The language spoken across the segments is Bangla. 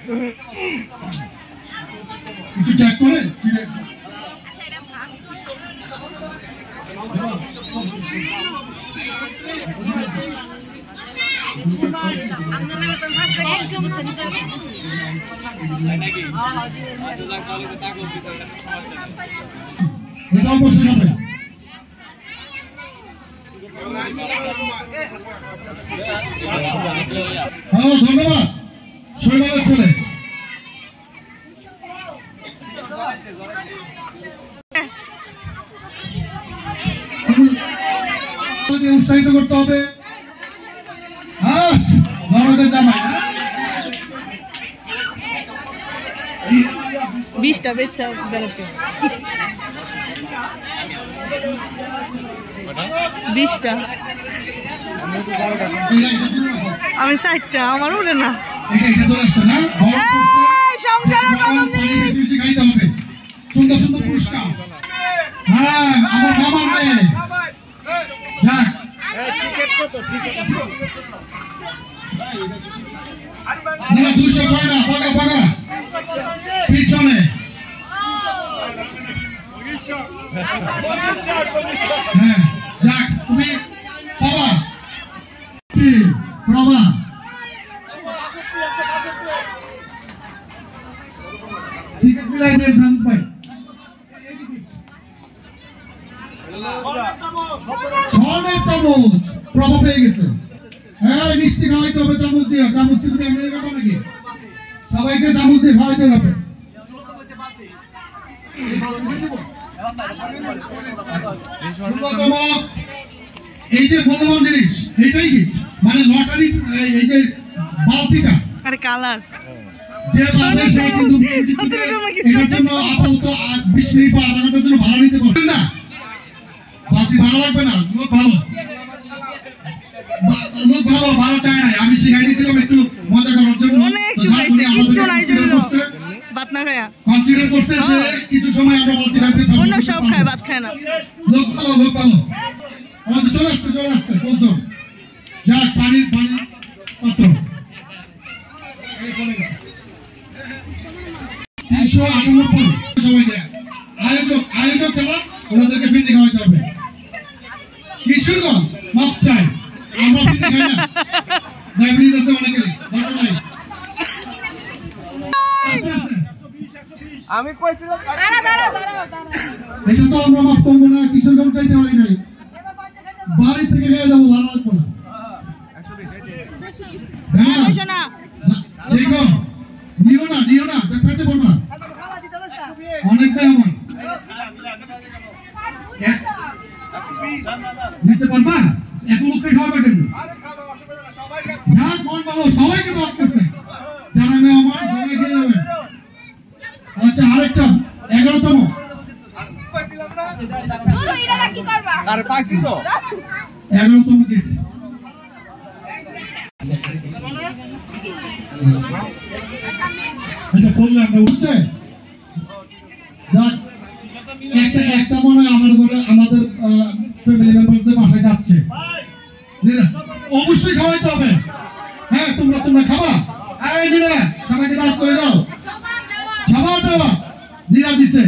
একটু চেক করে ধন্যবাদ শৈবালের ছেলে উৎসাহিত করতে হবে। বড়দের জামাই 20টা বেচা বেড়াতে 20টা আমি 60টা আমার উড়ে না সংসারের প্রথম জিনিস খাইতে হবে সুন্দর সুন্দর পুরস্কার। হ্যাঁ আমার মামার মেয়ে যাক টিকেট কত টিকেট 206 না পাকা পাকা পিছনে হ্যাঁ যাক তুমি বাবা প্রভা টিকেট মিলাই দিয়ে জান পাই ছনের চামচ প্রভা পেয়ে গেছে। হ্যাঁ মিষ্টি খাওয়াইতে হবে চামচ দিয়ে চামচ দিয়ে আমেরিকা খাবো নাকি সবাইকে চামচ দিয়ে খাওয়াইতে হবে। এই যে মূল্যবান জিনিস এইটাই কি মানে লটারি এই যে বালতিটা আরে কালার যে বালতি সেই কিন্তু এটার জন্য আপাতত 20 মিনিট বা আধা ঘন্টার জন্য ভাড়া নিতে পারবেন না। বালতি ভাড়া লাগবে না লোক ভালো লোক ভালো ভাড়া চায় না। আমি শিখাই দিয়েছিলাম একটু মজা করার জন্য অনেক শিখাইছে কিচ্ছু নাই জন্য ভাত না খায়া কনসিডার করছে যে কিছু সময় আমরা বালতি রাখতে পারবো অন্য সব খায় ভাত খায় না লোক ভালো আমাদের চলে আসছে বলছো যাক পানি পাত্র 398 সবাই দেয় আয়োজক যারা ওনাদেরকে ফিরনি খাওয়াইতে হবে। কিশোরগঞ্জ মাপ চাই আমরা ফিরনি খাই না ডায়াবেটিস আছে অনেকেরই দরকার নাই। আমি কইছিলাম এটা তো আমরা মাপ করবো না কিশোরগঞ্জ চাইতে পারি নাই বাড়ি থেকে খেয়ে যাবো ভালো লাগবো না। দেখো নিও না পেঁচে পড়বো না অনেকটাই আমার নিতে পারবা এক লোককে খাওয়াবে কেন মন ভালো সবাইকে দাওয়াত করতে যারা আমার সবাই খেয়ে যাবেন। আচ্ছা আরেকটা 11তম আর পাইছি তো 11তম গেট আচ্ছা বললে আমরা বুঝতে যাক একটা মনে হয় আমাদের ফ্যামিলি মেম্বারদের বাসায় যাচ্ছে অবশ্যই খাওয়াইতে হবে। হ্যাঁ তোমরা খাবা এই নিরা সবাইকে দাওয়াত করে দাও খাবার দাওয়া নিরা দিছে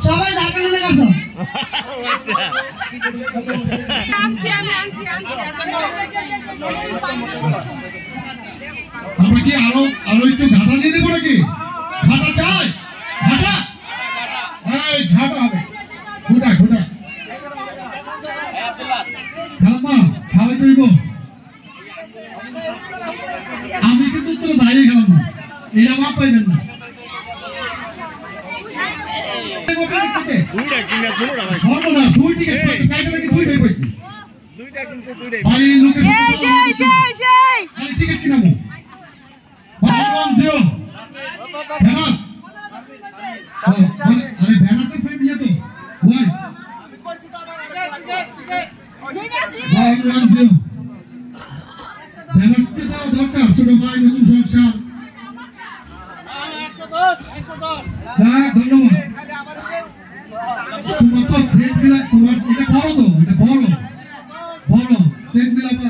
সবাই ঢাকা নামে কাছো আমরা কি আরো একটু ঘাটা দিয়ে দেবো নাকি ঘাটা চাই ঘাটা এই ঘাটা হবে ঘুটা খালাম্মা খাওয়াই তৈব আমি কিন্তু উত্তরে দাঁড়িয়ে খেলাম না এটা মাপ পাইবেন না টিকিট কিনাবো আরে ভ্যানাসের ফ্যামিলি তো ভাই রামজিও জানাতে দাও দরকার ছোট ভাই নতুন সংসার 110 হ্যাঁ ধন্যবাদ তোমার তো সেট মিলা তোমার এটা বড় তো এটা বড় সেট মিলাবা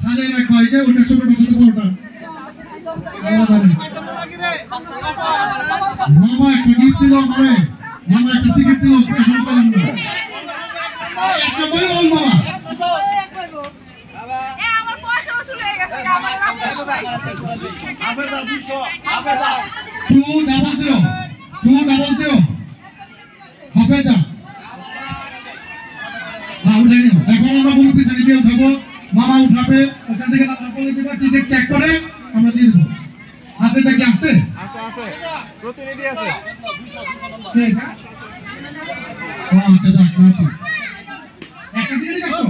সাজায় রাখবা এই যে ওটা ছোটটার সাথে বড়টা মামা একটা গিফট দিল আমারে মামা একটা টিকিট দিল এখন পেলাম না একটা বই বল মামা আমার পয়সা উসুল হয়ে গেছে আমার হাফেজা 200 হাফেজা উঠে নিও এখন আমরা মূল পিছনে দিয়ে উঠাবো মামা উঠাবে ওখান থেকে নাম্বার বলে দিবা টিকিট চেক করে আমরা দিয়ে দেবো হাফেজা কি আছে প্রতিনিধি আছে ঠিক আছে আচ্ছা যাক একটা টিকিট কাটছো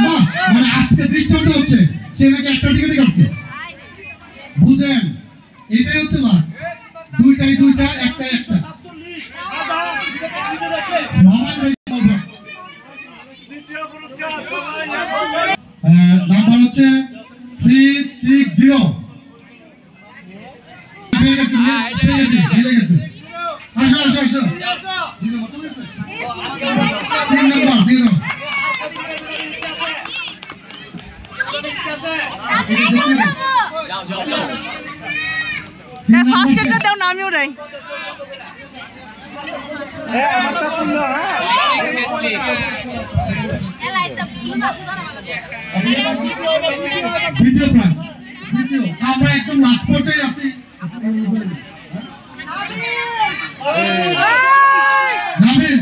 মা মানে আজকে দৃষ্টান্ত হচ্ছে সে নাকি একটা টিকিট কাটছে বুঝেন এটাই হচ্ছে লাভ দুইটা একটা নাম্বার হচ্ছে 360 আসো ফার্স্ট এডটা দাও না আমিও দেই আমারটা খুললো ভিডিও প্ল্যান আমরা একদম লাস্ট পর্যায়ে আছি নামেন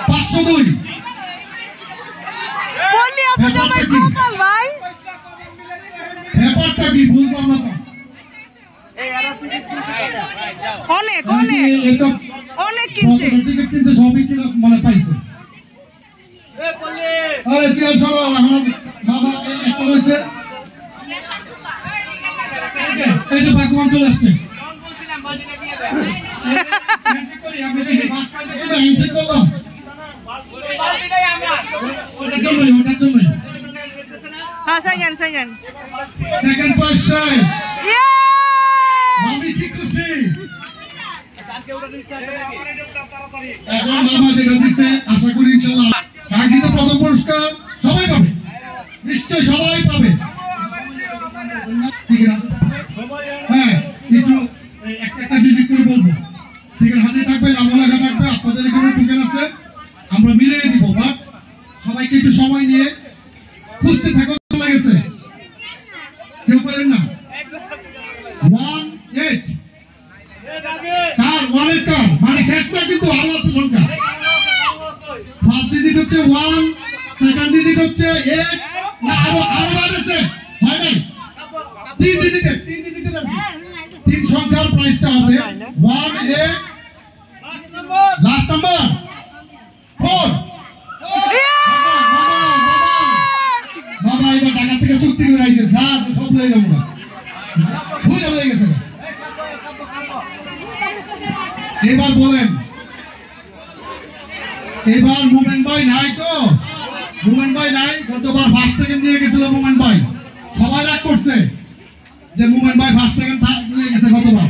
502 বললি আপনি আমার কপাল ভাই ব্যাপারটা কি ভুল করলাম না অনেক কিনছে টিকিট কিনতে সবই কিনা মানে পাইছে আরে চিয়াল সরো আমার বাবা একটা রয়েছে এই যে বাগবান চলে আসছে আমি দেখি পাঁচ পয়েন্ট কিন্তু হ্যান্ডশেক করলাম ওটার জন্যই হ্যাঁ সেকেন্ড সেকেন্ড পয়েন্ট আমি ঠিক করছি এখন মামা যেটা দিচ্ছে আশা করি ইনশাআল্লাহ কাঙ্ক্ষিত প্রথম পুরস্কার সবাই পাবে নিশ্চয় সবাই পাবে ঠিক আছে হ্যাঁ কিছু একটা ভিজিট করে বলবো ঠিক আছে হাতে থাকবে নাম লেখা থাকবে আপনাদের এখানে টোকেন আছে আমরা মিলিয়ে দিব বাট সবাইকে একটু সময় নিয়ে খুঁজতে থাকো লেগেছে কেউ পারেন না 18 কার ওয়ানের কার মানে শেষ না কিন্তু আরো আছে সংখ্যা ফার্স্ট ডিজিট হচ্ছে 1 সেকেন্ড ডিজিট হচ্ছে 8 না আরো বাড়ছে হয় নাই 3 ডিজিটের তিন সংখ্যার প্রাইসটা হবে 18 লাস্ট নাম্বার 4 বাবা এবার টাকা থেকে চুক্তি করে আইছে স্যার সব লয়ে যাবো না ভুলে হয়ে গেছে এবার বলেন এবার মোমেন ভাই নাই তো মোমেন ভাই নাই গতবার ফার্স্ট সেকেন্ড নিয়ে গেছিল মোমেন ভাই সবাই রাগ করছে যে মোমেন ভাই ফার্স্ট সেকেন্ড নিয়ে গেছে গতবার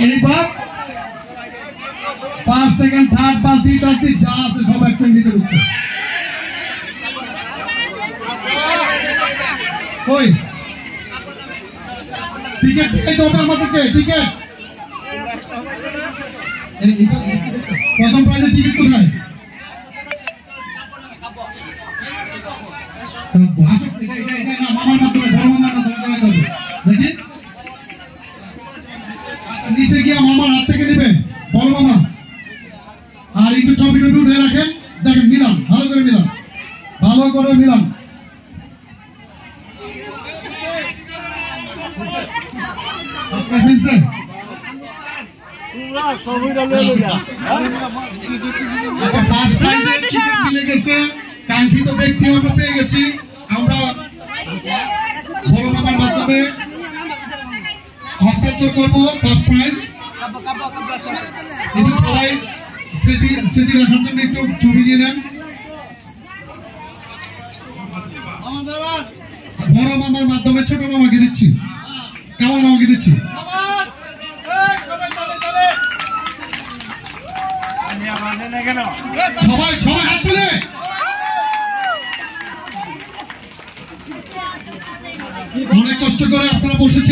এইবার ফার্স্ট সেকেন্ড থার্ড বালতি টালতি যা আছে সব একটা নিতে হচ্ছে কই টিকিট দিতে হবে আমাদেরকে টিকিট প্রথম প্রাইজের টিকিট কোথায় নিচে গিয়ে মামার হাত থেকে নেবে বড় মামা আর একটু ছবি টবি উঠে রাখেন দেখেন মিলান ভালো করে মিলান কাঙ্ক্ষিত ব্যক্তি আমরা পেয়ে গেছি আমরা বড় মামার মাধ্যমে হস্তান্তর করবো ফার্স্ট প্রাইজ সবাই স্মৃতি রাখার জন্য একটু ছবি নিয়ে নেন বড় মামার মাধ্যমে ছোট মামাকে দিচ্ছি, কামাল মামাকে দিচ্ছি। সবাই সবাই হাত তুলে অনেক কষ্ট করে আপনারা বসেছেন।